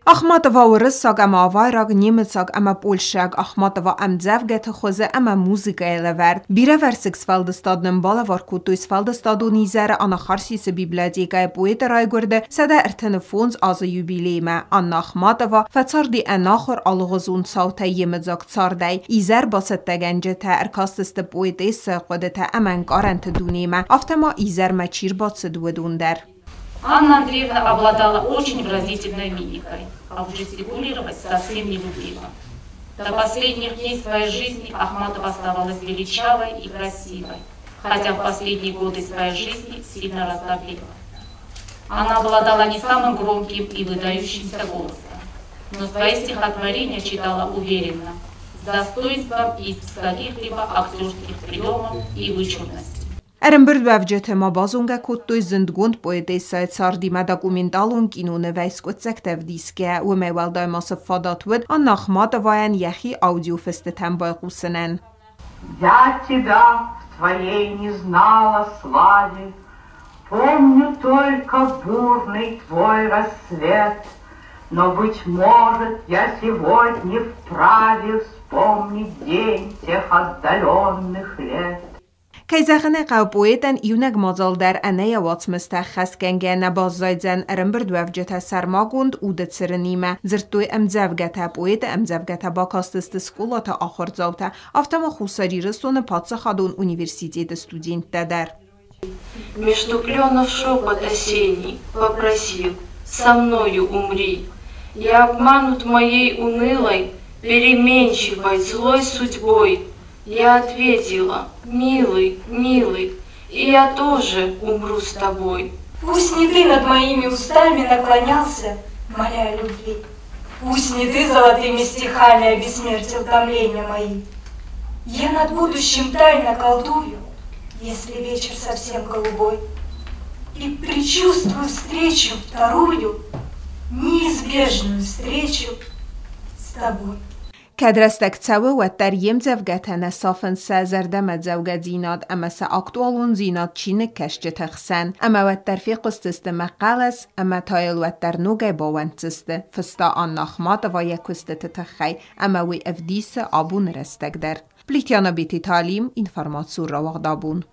Ахматова урысаг ама авайраг немецаг ама Polshag Ахматова амдзавгет خوزه ама музыка элеверд. Бире версиксфалды стадным балавар кутуйсфалды стаду низер ана харсисы библиотека поэта райгурде сада артенефонс аза юбилейме. Анна Ахматова фацарди анахор алغزون صوتا یمزاک цардай. Изер басته گنجه تا ارکاستست поэтесса قدتا امن قارنت دونیمه. افتما изер مچیر باتس دودوندر. Анна Андреевна обладала очень выразительной мимикой, а уж жестикулировать совсем не любила. До последних дней своей жизни Ахматова оставалась величавой и красивой, хотя в последние годы своей жизни сильно раздобрела. Она обладала не самым громким и выдающимся голосом, но свои стихотворения читала уверенно, с достоинством и без каких-либо актерских приемов и вычурностей. Эренберд вавджете ма базунга куттуй зиндгунд поэтесса царди мадакументалун кинуне вайскотсектев диске و мевалдай масфадат вуд Анна Ахматоваян яхи аудиофестетен байгусенен. Я тебя в твоей не знала славе, помню только бурный твой рассвет, но, быть может, я сегодня вправе вспомнить день тех отдаленных лет. Keizagen قوپویتن یونگ مازال در انه وات مستخص کنگه نباز زایدن ارنبرد وفجت سرماگوند اودت سرنیمه زرتوی امزوگت پویت امزوگت با کاستست سکولات آخر زوته افتما خوصاری رسون پاتس خادون университет студент дадер. Между кленов шепот осенний попросил, со мною умри. Я обманут моей унылой, переменчивой, злой судьбой. Я ответила, милый, милый, и я тоже умру с тобой. Пусть не ты над моими устами наклонялся, моля о любви. Пусть не ты золотыми стихами обессмертил томления мои. Я над будущим тайно колдую, если вечер совсем голубой. И предчувствую встречу вторую, неизбежную встречу с тобой. كدرستك تسوي والتريم زوجتنا صافن سازردمت زوجة زينات أما سأقطولون زينات چينك كشت تخسن أما والترفيق استستم قلس أما تايل والترنوغي باوانتست فستا آن نخمات ويكست تتخي أما وي افديس آبون رستك در بليتيانا بيتي تعليم إنفرماتسور رواق دابون